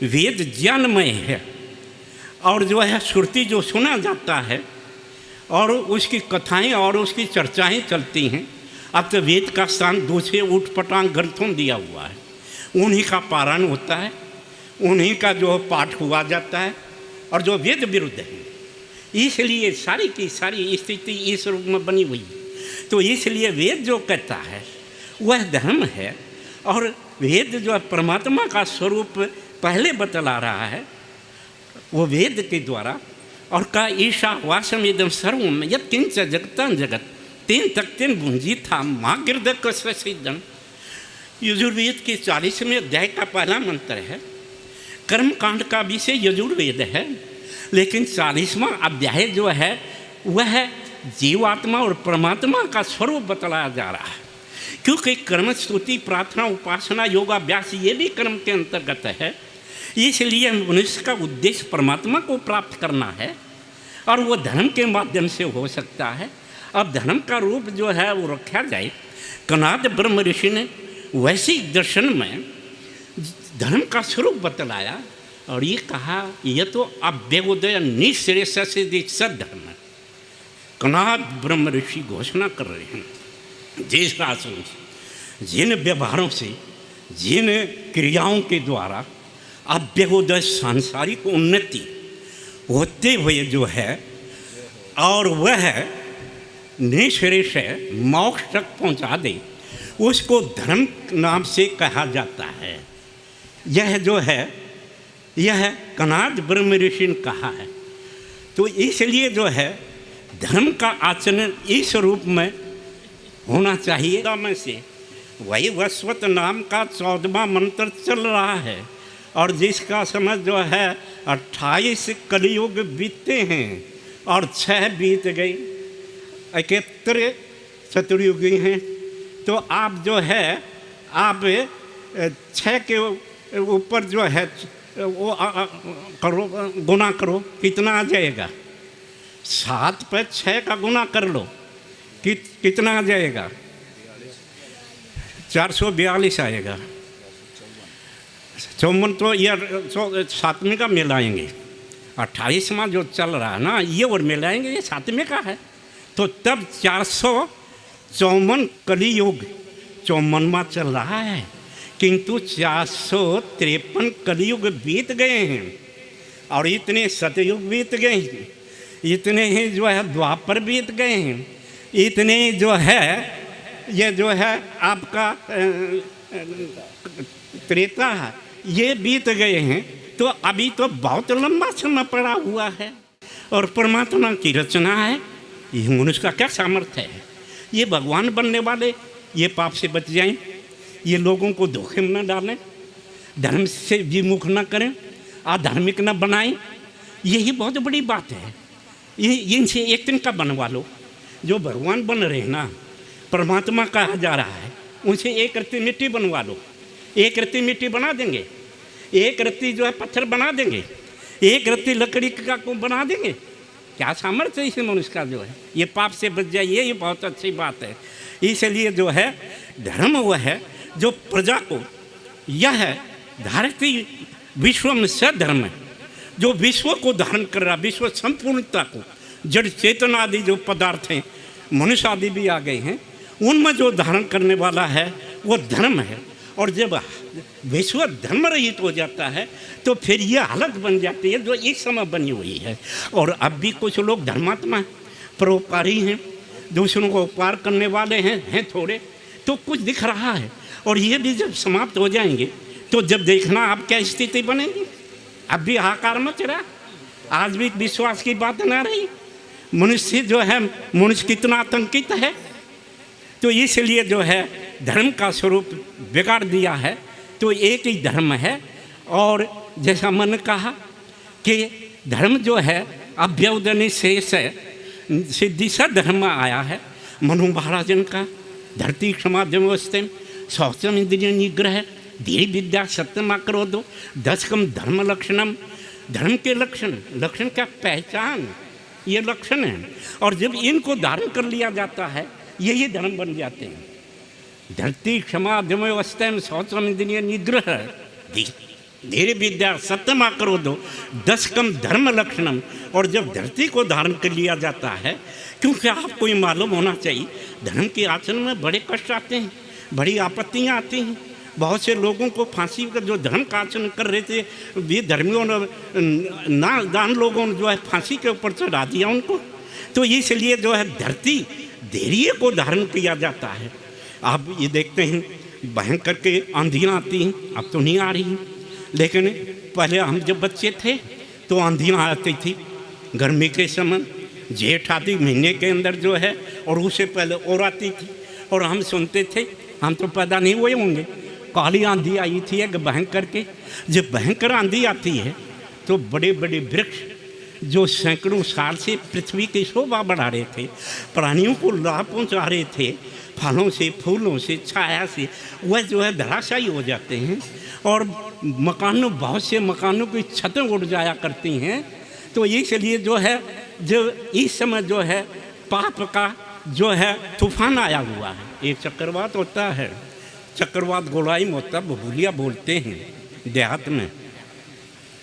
वेद ज्ञानमय है और जो है श्रुति जो सुना जाता है और उसकी कथाएं और उसकी चर्चाएं चलती हैं। अब तो वेद का स्थान दूसरे ऊटपटांग ग्रंथों दिया हुआ है, उन्हीं का पारायण होता है, उन्हीं का जो पाठ हुआ जाता है और जो वेद विरुद्ध है, इसलिए सारी की सारी स्थिति इस रूप में बनी हुई है। तो इसलिए वेद जो कहता है वह धर्म है और वेद जो परमात्मा का स्वरूप पहले बतला रहा है वो वेद के द्वारा। और का ईशा वासम इदम सर्वम यत्किंच जगतं जगत तेन तक्तेन भुंजी था माँ गिरद कस्वसिद्धन। यजुर्वेद के 40वें अध्याय का पहला मंत्र है। कर्म कांड का विषय यजुर्वेद है, लेकिन 40वां अध्याय जो है वह जीवात्मा और परमात्मा का स्वरूप बतलाया जा रहा है, क्योंकि कर्म स्तुति प्रार्थना उपासना योगाभ्यास ये भी कर्म के अंतर्गत है। इसलिए मनुष्य का उद्देश्य परमात्मा को प्राप्त करना है और वो धर्म के माध्यम से हो सकता है। अब धर्म का रूप जो है वो रखा जाए। कनाद ब्रह्म ऋषि ने वैश्विक दर्शन में धर्म का स्वरूप बतलाया और ये कहा यह तो अभ्युदय निःश्रेयस सद्धर्म है। कनाद ब्रह्म ऋषि घोषणा कर रहे हैं जिस शासन से, जिन व्यवहारों से, जिन क्रियाओं के द्वारा अभ्युदय सांसारिक उन्नति होते हुए जो है और वह निःश्रेयस मोक्ष तक पहुँचा दे, उसको धर्म नाम से कहा जाता है। यह जो है यह कनाद ब्रह्म ऋषि ने कहा है। तो इसलिए जो है धर्म का आचरण इस रूप में होना चाहिए। में से वही वस्वत नाम का 14वां मंत्र चल रहा है और जिसका समझ जो है 28 कलयुग बीते हैं और 6 बीत गई, 71 चतुर्युगी हैं। तो आप जो है आप 6 के ऊपर जो है वो करो, गुना करो, कितना आ जाएगा? 7 पर 6 का गुना कर लो, कितना आ जाएगा? 442 आएगा। 54 तो ये 7वें का मिलाएंगे, 28वां जो चल रहा है ना ये और मिलाएंगे, ये 7वें का है। तो तब 454 कलियुग 54वां चल रहा है, किंतु 453 कलियुग बीत गए हैं और इतने सतयुग बीत गए हैं, इतने ही जो है द्वापर बीत गए हैं, इतने जो है ये जो है आपका त्रेता है ये बीत गए हैं। तो अभी तो बहुत लंबा समय पड़ा हुआ है और परमात्मा की रचना है। ये मनुष्य का क्या सामर्थ्य है? ये भगवान बनने वाले ये पाप से बच जाएं, ये लोगों को धोखे में न डालें, धर्म से विमुख न करें, आधार्मिक न बनाएं, यही बहुत बड़ी बात है। ये इनसे एक दिन का बनवा लो। जो भगवान बन रहे हैं ना, परमात्मा कहा जा रहा है, उनसे एक रत्ती मिट्टी बनवा लो। एक रत्ती मिट्टी बना देंगे, एक रत्ती जो है पत्थर बना देंगे, एक रत्ती लकड़ी का को बना देंगे। क्या सामर्थ्य है इस मनुष्य का जो है ये पाप से बच जाए, ये बहुत अच्छी बात है। इसलिए जो है धर्म वह है जो प्रजा को यह धारती विश्व में सधर्म है, जो विश्व को धारण कर रहा, विश्व संपूर्णता को, जड़ चेतन आदि जो पदार्थ हैं, मनुष्य आदि भी आ गए हैं, उनमें जो धारण करने वाला है वो धर्म है। और जब विश्व धर्म रहित हो जाता है तो फिर ये हालत बन जाती है जो इस समय बनी हुई है। और अब भी कुछ लोग धर्मात्मा परोपकारी हैं, दूसरों को उपकार करने वाले हैं थोड़े, तो कुछ दिख रहा है। और ये भी जब समाप्त हो जाएंगे तो जब देखना आप क्या स्थिति बनेगी। अब भी हाहाकार मच रहा, आज भी विश्वास की बात ना रही, मनुष्य जो है मनुष्य कितना आतंकित है। तो इसलिए जो है धर्म का स्वरूप बिगाड़ दिया है। तो एक ही धर्म है और जैसा मन कहा कि धर्म जो है अभ्युदय शेष सिद्धि सा धर्म आया है। मनु महाराजन का धरती क्षमाद्यवस्थे शौचम इंद्रिय निग्रह धीरे विद्या सत्यमा करो दो 10 कम धर्म लक्षणम। धर्म के लक्षण का पहचान ये लक्षण है। और जब इनको धारण कर लिया जाता है यही धर्म बन जाते हैं। धरती क्षमा व्यवस्था में शौचम इंद्रिय निग्रह धीरे विद्या सत्यमा करो दो 10 कम धर्म लक्षणम। और जब धरती को धारण कर लिया जाता है, क्योंकि आपको ये मालूम होना चाहिए धर्म के आचरण में बड़े कष्ट आते हैं, बड़ी आपत्तियाँ आती हैं। बहुत से लोगों को फांसी का जो धर्म का आचरण कर रहे थे, वे धर्मियों ने नादान लोगों ने जो है फांसी के ऊपर चढ़ा दिया उनको। तो इसलिए जो है धरती धैर्य को धारण किया जाता है। आप ये देखते हैं भयंकर के आंधियाँ आती हैं, अब तो नहीं आ रही, लेकिन पहले हम जब बच्चे थे तो आंधियाँ आती थी गर्मी के समय, जेठ आदि महीने के अंदर जो है, और उससे पहले और आती थी। और हम सुनते थे, हम तो पैदा नहीं हुए होंगे, काली आंधी आई थी एक भयंकर के। जब भयंकर आंधी आती है तो बड़े बड़े वृक्ष जो सैकड़ों साल से पृथ्वी की शोभा बढ़ा रहे थे, प्राणियों को लाभ पहुँचा रहे थे, फलों से, फूलों से, छाया से, वह जो है धराशायी हो जाते हैं। और मकानों, बहुत से मकानों की छतें उड़ जाया करती हैं। तो इसलिए जो है, जो इस समय जो है पाप का जो है तूफान आया हुआ है। एक चक्रवात होता है, चक्रवात गोलाई में होता, बबूलिया बोलते हैं देहात में,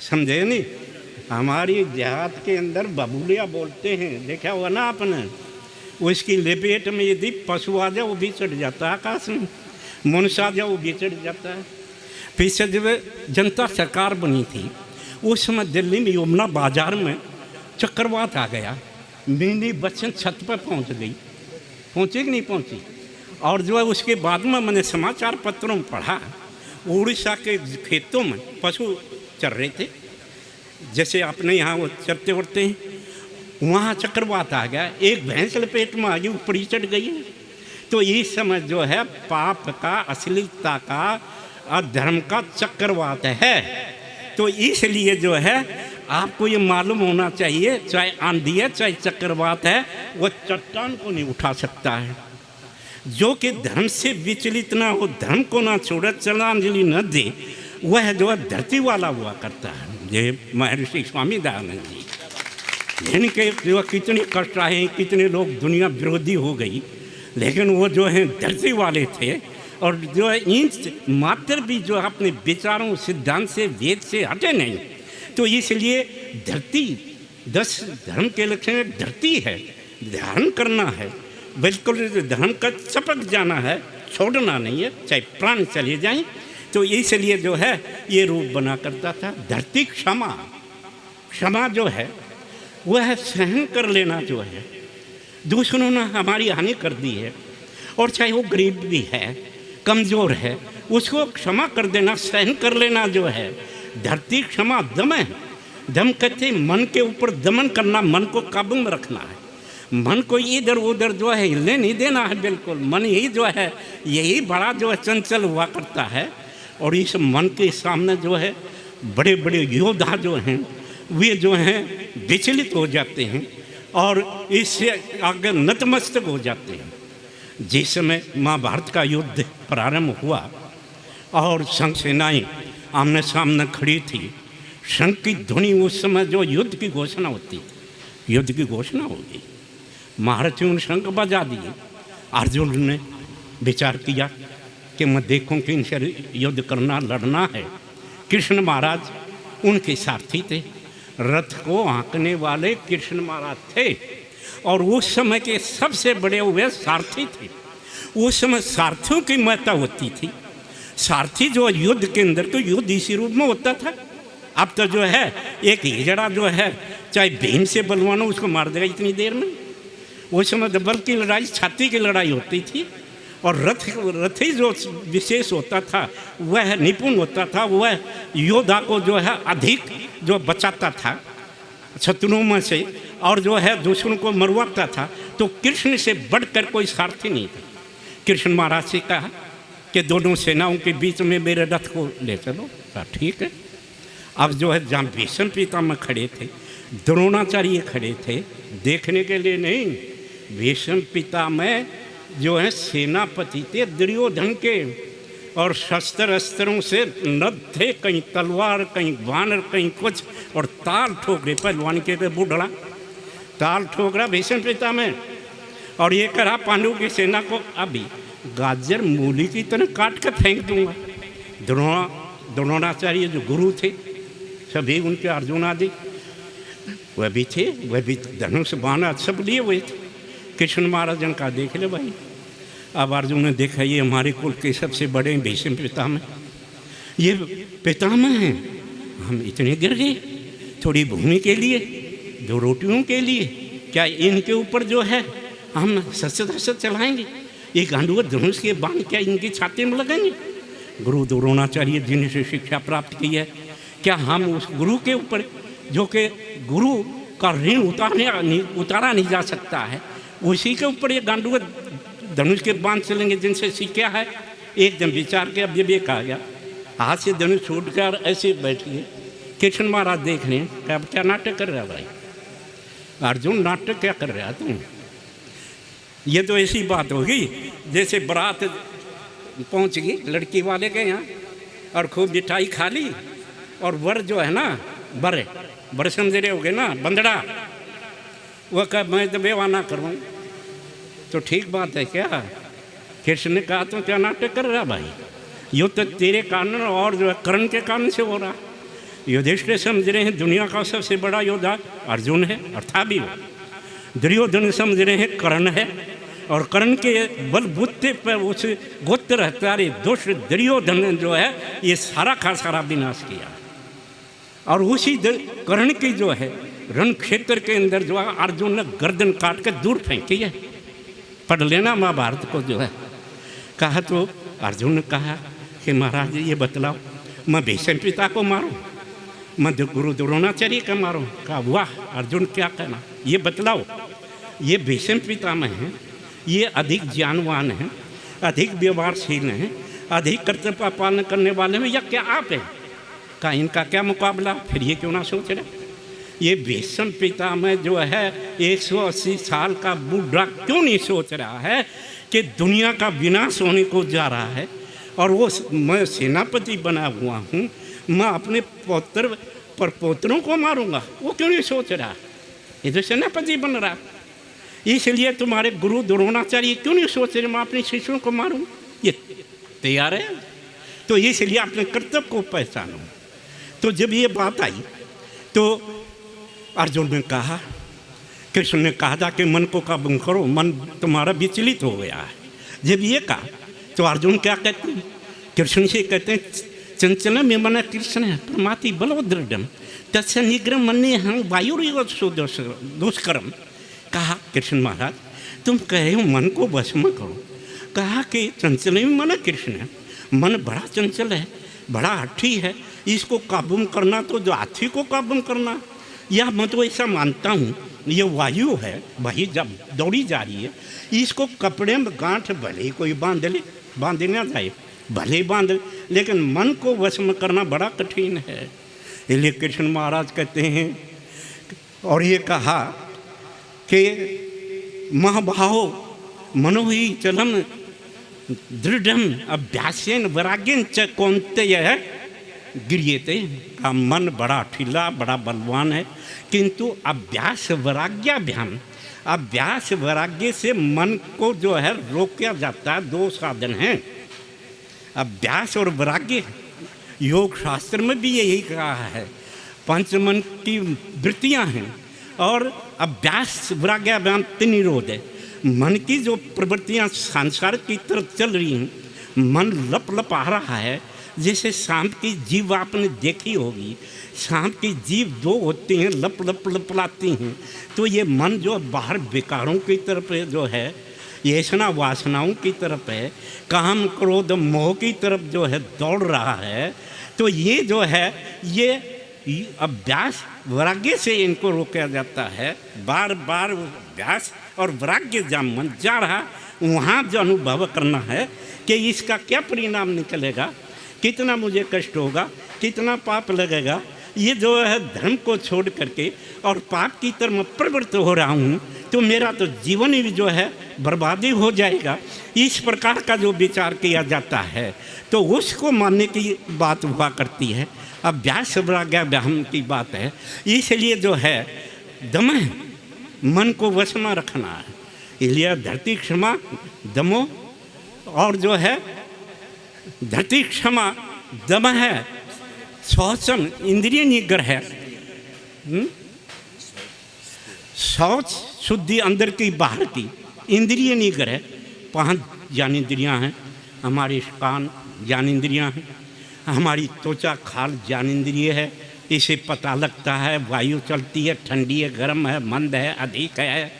समझे नहीं? हमारी देहात के अंदर बबूलिया बोलते हैं, देखा हुआ ना आपने? उसकी लपेट में यदि पशु आ जाए वो भी चढ़ जाता है आकाश में, मनुष्य आ जाए वो भी चढ़ जाता है। पीछे जब जनता सरकार बनी थी उस समय दिल्ली में यमुना बाजार में चक्रवात आ गया, मिनी बच्चन छत पर पहुंच गई, पहुंची कि नहीं पहुंची? और जो है उसके बाद में मैंने समाचार पत्रों में पढ़ा, उड़ीसा के खेतों में पशु चर रहे थे, जैसे अपने यहाँ वो चरते उड़ते हैं, वहाँ चक्रवात आ गया, एक भैंस लपेट में आ गई, ऊपर ही चढ़ गई। तो इस समय जो है पाप का, अश्लीलता का, अधर्म का चक्रवात है। तो इसलिए जो है आपको ये मालूम होना चाहिए, चाहे आंधी है चाहे चक्रवात है, वो चट्टान को नहीं उठा सकता है। जो कि धर्म से विचलित ना हो, धर्म को ना छोड़े, चलांजलि न दे, वह जो है धरती वाला हुआ करता है। ये महर्षि स्वामी दयानंद जी, जिनके जो कितने कष्ट आए, कितने लोग दुनिया विरोधी हो गई, लेकिन वो जो है धरती वाले थे। और जो है इन मात्र भी जो है अपने विचारों, सिद्धांत से, वेद से हटे नहीं। तो इसलिए धरती 10 धर्म के लक्षण धरती है, ध्यान करना है, बिल्कुल धर्म का चपक जाना है, छोड़ना नहीं है, चाहे प्राण चले जाएं। तो इसलिए जो है ये रूप बना करता था। धरती क्षमा, क्षमा जो है वह सहन कर लेना, जो है दूसरों ने हमारी हानि कर दी है, और चाहे वो गरीब भी है, कमज़ोर है, उसको क्षमा कर देना, सहन कर लेना जो है धरती क्षमा। दम है, दम कहते मन के ऊपर दमन करना, मन को काबू में रखना है, मन को इधर उधर जो है हिलने नहीं देना है बिल्कुल। मन ही जो है यही बड़ा जो है चंचल हुआ करता है। और इस मन के सामने जो है बड़े बड़े योद्धा जो हैं वे जो हैं विचलित हो जाते हैं और इससे आगे नतमस्तक हो जाते हैं। जिस समय महाभारत का युद्ध प्रारंभ हुआ और संघ सेनाएं आमने सामने खड़ी थी, शंख की ध्वनि, उस समय जो युद्ध की घोषणा होती, युद्ध की घोषणा होगी, महारथियों ने शंख बजा दिए। अर्जुन ने विचार किया कि मैं देखूं कि इनसे युद्ध करना, लड़ना है। कृष्ण महाराज उनके सारथी थे, रथ को हाँकने वाले कृष्ण महाराज थे और उस समय के सबसे बड़े हुए सारथी थे। उस समय सारथियों की महत्ता होती थी। सारथी जो युद्ध के अंदर तो युद्ध इसी रूप में होता था। अब तो जो है एक हिजड़ा जो है चाहे भीम से बलवान हो उसको मार देगा इतनी देर में। उस समय तो बल की लड़ाई, छाती की लड़ाई होती थी और रथी जो विशेष होता था वह निपुण होता था, वह योद्धा को जो है अधिक जो बचाता था शत्रुओं में से और जो है दुश्मन को मरवाता था। तो कृष्ण से बढ़कर कोई सारथी नहीं था। कृष्ण महाराज से कहा कि दोनों सेनाओं के बीच में मेरे रथ को ले चलो। ठीक है। अब जो है जहाँ भीष्म पितामह खड़े थे, द्रोणाचार्य खड़े थे, देखने के लिए नहीं। भीष्म पितामह जो है सेनापति थे दुर्योधन के और शस्त्र अस्त्रों से नद थे, कहीं तलवार, कहीं वानर, कहीं कुछ, और ताल ठोक रहे पहलवान के बूढ़ा ताल ठोक रहा भीष्म पितामह और ये करा पांडु की सेना को अभी गाजर मूली की तरह काट कर फेंक दूंगा। द्रोणाचार्य जो गुरु थे, सभी उनके अर्जुन आदि वह भी थे, वह भी धनुष बाण सब लिए हुए थे। कृष्ण महाराजन का देख ले भाई। अब अर्जुन ने देखा ये हमारे कुल के सबसे बड़े भीष्म पितामह, ये पितामह हैं, हम इतने गिर गए थोड़ी भूमि के लिए, 2 रोटियों के लिए, क्या इनके ऊपर जो है हम सच चलाएंगे? ये गांडूवत धनुष के बाण क्या इनकी छाती में लगाएंगे? गुरु द्रोणाचार्य जिनसे शिक्षा प्राप्त की है, क्या हम उस गुरु के ऊपर, जो कि गुरु का ऋण उतारा नहीं जा सकता है, उसी के ऊपर ये गांडूवत धनुष के बाण चलेंगे जिनसे सीखा है? एक दिन विचार के अब विवेक आ गया, हाथ से धनुष छूट कर ऐसे बैठ गए। कृष्ण महाराज देख रहे हैं, अब क्या नाटक कर रहा है भाई अर्जुन, नाटक क्या कर रहा है तुम? ये तो ऐसी बात होगी जैसे बारात पहुंच गई लड़की वाले के यहाँ और खूब मिठाई खा ली, और वर जो है ना बर समझ रहे हो गए ना, बंदड़ा, वह कह मैं तो बेवा ना करूँ, तो ठीक बात है क्या? कृष्ण ने कहा तो क्या नाटक कर रहा भाई, यो तो तेरे कारण और जो है कर्ण के कारण से हो रहा। युधिष्ठिर समझ रहे हैं दुनिया का सबसे बड़ा योद्धा अर्जुन है, और था भी वो। दुर्योधन समझ रहे हैं कर्ण है, और कर्ण के बलबूते पर उस गोत्र हत्यारे दुष्ट दुर्योधन जो है ये सारा का सारा विनाश किया। और उसी कर्ण की जो है रण क्षेत्र के अंदर जो है अर्जुन ने गर्दन काट कर दूर फेंकी है। पढ़ लेना महाभारत को जो है। कहा तो अर्जुन ने कहा कि महाराज ये बतलाओ, मैं भीष्म पिता को मारूं, मैं गुरु द्रोणाचार्य का मारूं? कहा वाह अर्जुन क्या कहना, ये बतलाओ, ये भीष्म पितामह हैं, ये अधिक ज्ञानवान हैं, अधिक व्यवहारशील हैं, अधिक कर्तव्य पालन करने वाले हैं, या क्या आप हैं? कहा इनका क्या मुकाबला? फिर ये क्यों ना सोच रहे? ये भीष्म पितामह जो है 180 साल का बूढ़ा क्यों नहीं सोच रहा है कि दुनिया का विनाश होने को जा रहा है, और वो मैं सेनापति बना हुआ हूँ, मैं अपने पौत्र पर पोत्रों को मारूंगा? वो क्यों नहीं सोच रहा? ये तो सेनापति बन रहा। इसलिए तुम्हारे गुरु द्रोणाचार्य क्यों नहीं सोच रहे मैं अपने शिष्यों को मारूं? ये तैयार है। तो इसलिए अपने कर्तव्य को पहचानो। तो जब ये बात आई तो अर्जुन ने कहा, कृष्ण ने कहा था कि मन को काबू करो, मन तुम्हारा विचलित हो गया है। जब ये कहा तो अर्जुन क्या कहते हैं? कृष्ण से कहते हैं चंचल में मन कृष्ण है परमाति बलो दृढ़ तत्स निग्रह मन्य हम वायुर दुष्कर्म। कहा कृष्ण महाराज तुम कह रहे हो मन को वश में करो, कहा कि चंचल में मन कृष्ण है, मन बड़ा चंचल है, बड़ा हठी है, इसको काबू में करना तो जो हाथी को काबू में करना। या मैं तो ऐसा मानता हूँ ये वायु है, वही जब दौड़ी जा रही है, इसको कपड़े में गांठ भले ही कोई बांध ले, बांध ना जाए भले ही बांध ले, लेकिन मन को वश में करना बड़ा कठिन है। इसलिए कृष्ण महाराज कहते हैं, और ये कहा कि महाभाव मनो ही चलम दृढ़ अभ्यासेन वैराग्यन च कौन्तेय गृह्यते। का मन बड़ा ठीला बड़ा बलवान है, किंतु अभ्यास वैराग्याभ्याम, अभ्यास वैराग्य से मन को जो है रोका जाता है। 2 साधन हैं, अभ्यास और वैराग्य। योग शास्त्र में भी यही कहा है, 5 मन की वृत्तियां हैं और अभ्यास वैराग्याभ्याम 3 निरोध है। मन की जो प्रवृत्तियां संसार की तरफ चल रही हैं, मन लप लप आ रहा है। जैसे सांप की जीव आपने देखी होगी, सांप की जीव 2 होती हैं, लप लप लपलाती हैं। तो ये मन जो बाहर विकारों की तरफ जो है, येषणा वासनाओं की तरफ है, काम क्रोध मोह की तरफ जो है दौड़ रहा है। तो ये जो है ये अभ्यास वैराग्य से इनको रोका जाता है। बार बार अभ्यास और वैराग्य जहाँ मन जा रहा वहाँ जो अनुभव करना है कि इसका क्या परिणाम निकलेगा, कितना मुझे कष्ट होगा, कितना पाप लगेगा। ये जो है धर्म को छोड़ करके और पाप की तरफ प्रवृत्त हो रहा हूँ, तो मेरा तो जीवन ही जो है बर्बादी हो जाएगा। इस प्रकार का जो विचार किया जाता है तो उसको मानने की बात हुआ करती है। अभ्यास वैराग्याभ्याम की बात है। इसलिए जो है दम मन को वश में रखना है। इसलिए धरती क्षमा दमो, और जो है धरती क्षमा दम है शौचम इंद्रिय निग्रह है। शौच शुद्धि अंदर की बाहर की, इंद्रिय निग्रह 5 ज्ञानेंद्रियाँ हैं। हमारे कान ज्ञानेंद्रियाँ हैं, हमारी त्वचा खाल ज्ञानेंद्रिय है, इसे पता लगता है वायु चलती है, ठंडी है, गर्म है, मंद है, अधिक है।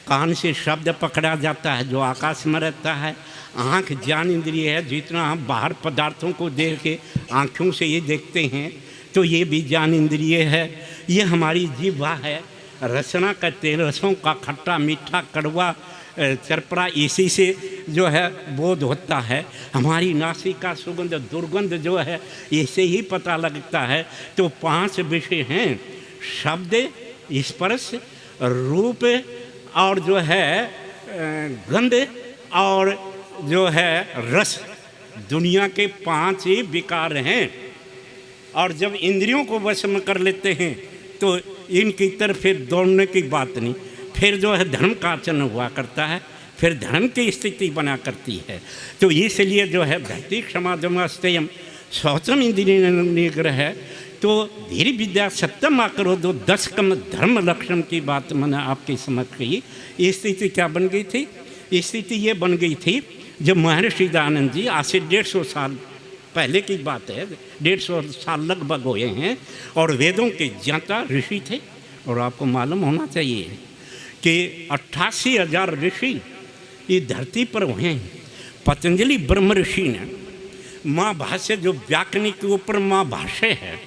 कान से शब्द पकड़ा जाता है जो आकाश में रहता है। आँख ज्ञानेंद्रिय है, जितना हम बाहर पदार्थों को देख के आँखों से ये देखते हैं तो ये भी ज्ञानेंद्रिय है। ये हमारी जीवा है, रसना कहते हैं, रसों का खट्टा मीठा कड़वा चरपरा इसी से जो है बोध होता है। हमारी नासिका सुगंध दुर्गंध जो है इससे ही पता लगता है। तो 5 विषय हैं, शब्द, स्पर्श, रूप और जो है गंध और जो है रस। दुनिया के 5 ही विकार हैं। और जब इंद्रियों को वश में कर लेते हैं तो इनकी तरफ फिर दौड़ने की बात नहीं, फिर जो है धर्म का आचरण हुआ करता है, फिर धर्म की स्थिति बना करती है। तो इसलिए जो है भक्ति क्षमा दमस्तयम शौचम इंद्रिय निग्रह है। तो धीरे विद्या सत्यम आकरो दो 10 कम धर्म लक्षण की बात मैंने आपकी समझ गई। ये स्थिति क्या बन गई थी? स्थिति ये बन गई थी जब महर्षि दयानंद जी आज से 150 साल पहले की बात है, 150 साल लगभग हुए हैं, और वेदों के ज्ञाता ऋषि थे। और आपको मालूम होना चाहिए कि 88,000 ऋषि ये धरती पर हुए हैं। पतंजलि ब्रह्म ऋषि ने माँ भाष्य जो व्याकरण के ऊपर माँ भाष्य है,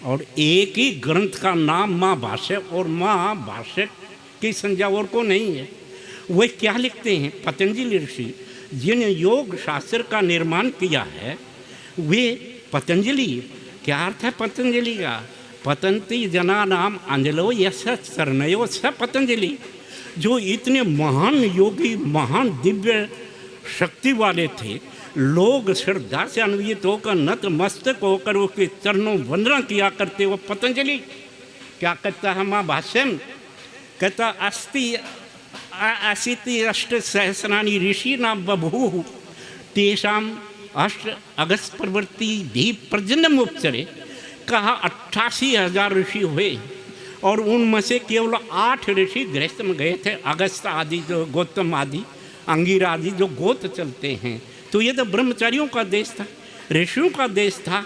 और एक ही ग्रंथ का नाम माँ भाष्य, और माँ भाष्य की संज्ञा और को नहीं है। वे क्या लिखते हैं? पतंजलि ऋषि जिन योग शास्त्र का निर्माण किया है वे पतंजलि। क्या अर्थ है पतंजलि का? पतंती जना नाम अंजलो यश शरणयो स पतंजलि। जो इतने महान योगी, महान दिव्य शक्ति वाले थे, लोग श्रद्धा से अन्वित होकर नत मस्तक होकर उसके चरणों वंदना किया करते। वो पतंजलि क्या कहता है माँ भाष्य में? कहता अस्ति अशीति अष्ट सहस्राणी ऋषि नाम बभू तेषाम अष्ट अगस्त प्रवृत्ति भी प्रजन्म उपचरे। कहा 88,000 ऋषि हुए और उनमें से केवल 8 ऋषि गृहस्थ में गए थे। अगस्त आदि जो गौतम आदि अंगिरा आदि जो गोत्र चलते हैं, तो ये तो ब्रह्मचारियों का देश था, ऋषियों का देश था।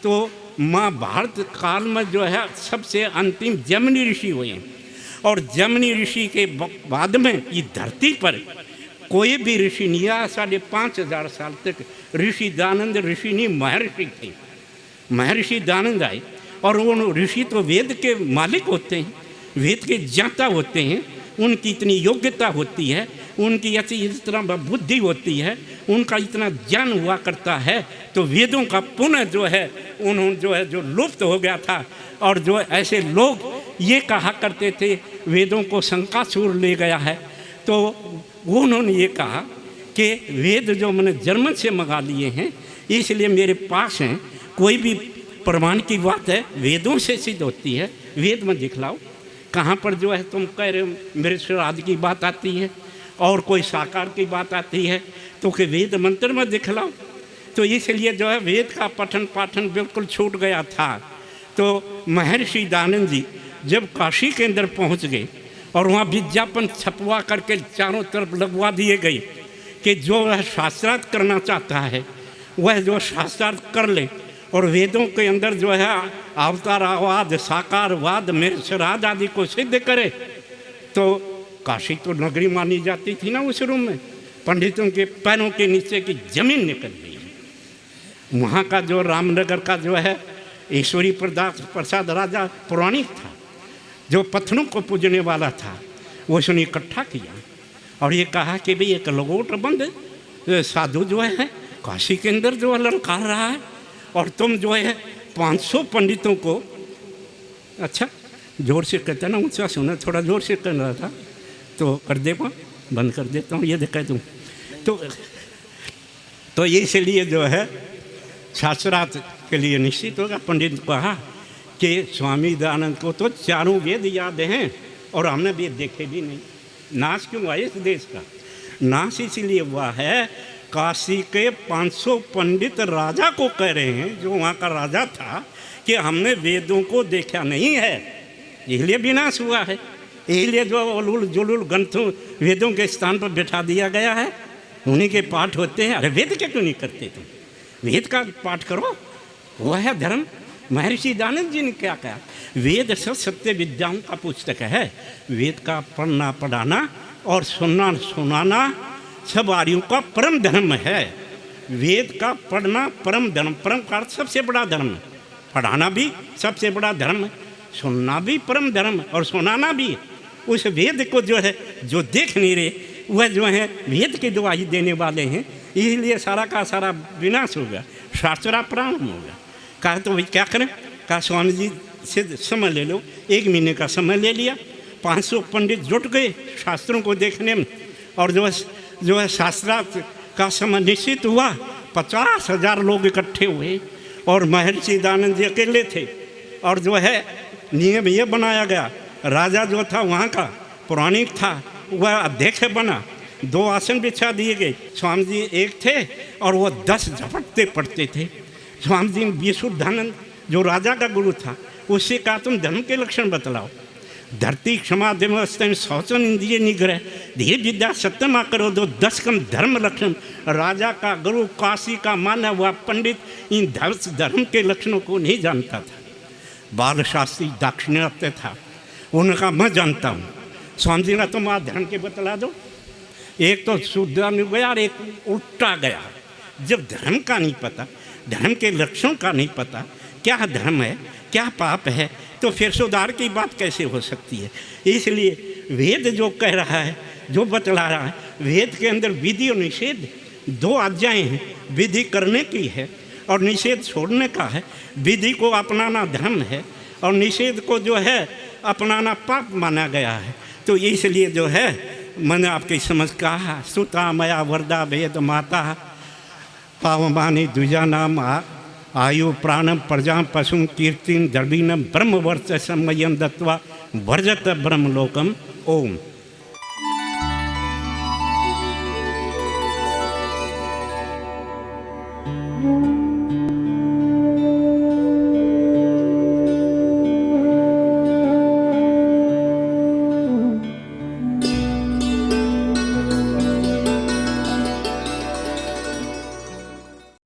तो महाभारत काल में जो है सबसे अंतिम जमनी ऋषि हुए, और जमनी ऋषि के बाद में ये धरती पर कोई भी ऋषि नहीं आया। 5,500 साल तक ऋषि दयानंद ऋषि नहीं, महर्षि थे। महर्षि दयानंद आए, और वो ऋषि तो वेद के मालिक होते हैं, वेद के ज्ञाता होते हैं। उनकी इतनी योग्यता होती है, उनकी इस तरह बुद्धि होती है, उनका इतना ज्ञान हुआ करता है। तो वेदों का पुनः जो है उन्होंने जो लुप्त हो गया था। और जो ऐसे लोग ये कहा करते थे वेदों को शंकासुर ले गया है, तो उन्होंने ये कहा कि वेद जो मैंने जर्मन से मंगा लिए हैं इसलिए मेरे पास हैं। कोई भी प्रमाण की बात है वेदों से सिद्ध होती है। वेद में दिखलाओ कहाँ पर जो है तुम कह रहे हो मेरे श्राद्ध की बात आती है और कोई साकार की बात आती है, तो कि वेद मंत्र में दिखलाओ। तो इसलिए जो है वेद का पठन पाठन बिल्कुल छूट गया था। तो महर्षि दयानंद जी जब काशी के अंदर पहुंच गए और वहाँ विज्ञापन छपवा करके चारों तरफ लगवा दिए गए कि जो वह शास्त्रार्थ करना चाहता है वह जो शास्त्रार्थ कर ले, और वेदों के अंदर जो है अवतारवाद, साकारवाद, मेषराज आदि को सिद्ध करे। तो काशी तो नगरी मानी जाती थी ना उस रूम में, पंडितों के पैरों के नीचे की जमीन निकल गई। वहाँ का जो रामनगर का जो है ईश्वरी प्रसाद राजा पौराणिक था, जो पत्थरों को पूजने वाला था, वो उसने इकट्ठा किया और ये कहा कि भाई एक लंगोट बंद साधु जो है काशी के अंदर जो है ललकार रहा है, और तुम जो है 500 पंडितों को, अच्छा जोर से कहता ना, ऊँचा सुना, थोड़ा जोर से कर रहा था तो कर दे, बंद कर देता हूँ, ये देखा तुम तो ये इसलिए जो है शास्त्रार्थ के लिए निश्चित होगा। पंडित ने कहा कि स्वामी दयानंद को तो चारों वेद याद हैं और हमने वेद देखे भी नहीं। नाश क्यों हुआ इस देश का? नाश इसलिए हुआ है काशी के 500 पंडित राजा को कह रहे हैं, जो वहाँ का राजा था, कि हमने वेदों को देखा नहीं है, इसलिए विनाश हुआ है। इसलिए जो उलूल जुलूल ग्रंथों वेदों के स्थान पर बैठा दिया गया है, उन्हीं के पाठ होते हैं। अरे वेद क्या क्यों नहीं करते तुम? वेद का पाठ करो, वो है धर्म। महर्षि दानंद जी ने क्या कहा? वेद सब सत्य विद्याओं का पुस्तक है। वेद का पढ़ना पढ़ाना और सुनना सुनाना सब आर्यों का परम धर्म है। वेद का पढ़ना परम धर्म, परम का अर्थ सबसे बड़ा धर्म है। पढ़ाना भी सबसे बड़ा धर्म है, सुनना भी परम धर्म और सुनाना भी। उस वेद को जो है, जो देख नहीं रहे, वह जो है वेद की दुआई देने वाले हैं, इसलिए सारा का सारा विनाश होगा, शास्त्रा प्रारंभ होगा। कहा तो भाई क्या करें? कहा स्वामी जी से समय ले लो। 1 महीने का समय ले लिया। 500 पंडित जुट गए शास्त्रों को देखने में, और जो है शास्त्रार्थ का समय निश्चित हुआ। 50,000 लोग इकट्ठे हुए और महर्षि दानंद जी अकेले थे। और जो है नियम ये बनाया गया, राजा जो था वहाँ का पौराणिक था, वह अध्यक्ष बना। 2 आसन बिछा दिए गए। स्वामी जी एक थे और वो 10 झपटते पढ़ते थे। स्वामी जी विशुद्धानंद जो राजा का गुरु था, उससे कहा तुम धर्म के लक्षण बतलाओ। धरती क्षमा देवस्तन शौचन इंद्रिय निग्रह धीर विद्या सत्यमा करो दो 10 कम धर्म लक्षण। राजा का गुरु, काशी का माना हुआ पंडित इन धर्म के लक्षणों को नहीं जानता था। बाल शास्त्री दाक्षिणात्य था, उनका मैं जानता हूँ। स्वामी जी ने तुम आज धर्म के बतला दो। एक तो शुद्ध गया और एक उल्टा गया। जब धर्म का नहीं पता, धर्म के लक्षण का नहीं पता, क्या धर्म है क्या पाप है, तो फिर सुधार की बात कैसे हो सकती है? इसलिए वेद जो कह रहा है, जो बतला रहा है, वेद के अंदर विधि और निषेध 2 आज्ञाएं हैं। विधि करने की है और निषेध छोड़ने का है। विधि को अपनाना धर्म है और निषेध को जो है अपनाना पाप माना गया है। तो इसलिए जो है मैंने आपकी समझ कहा, सुता मया वरदा वेद माता पावमानी द्विजा नाम आयु प्राणम प्रजा पशु कीर्तिम द्रवीणम ब्रह्मवर्च समयम दत्वा वर्जत ब्रह्मलोकम। ओम।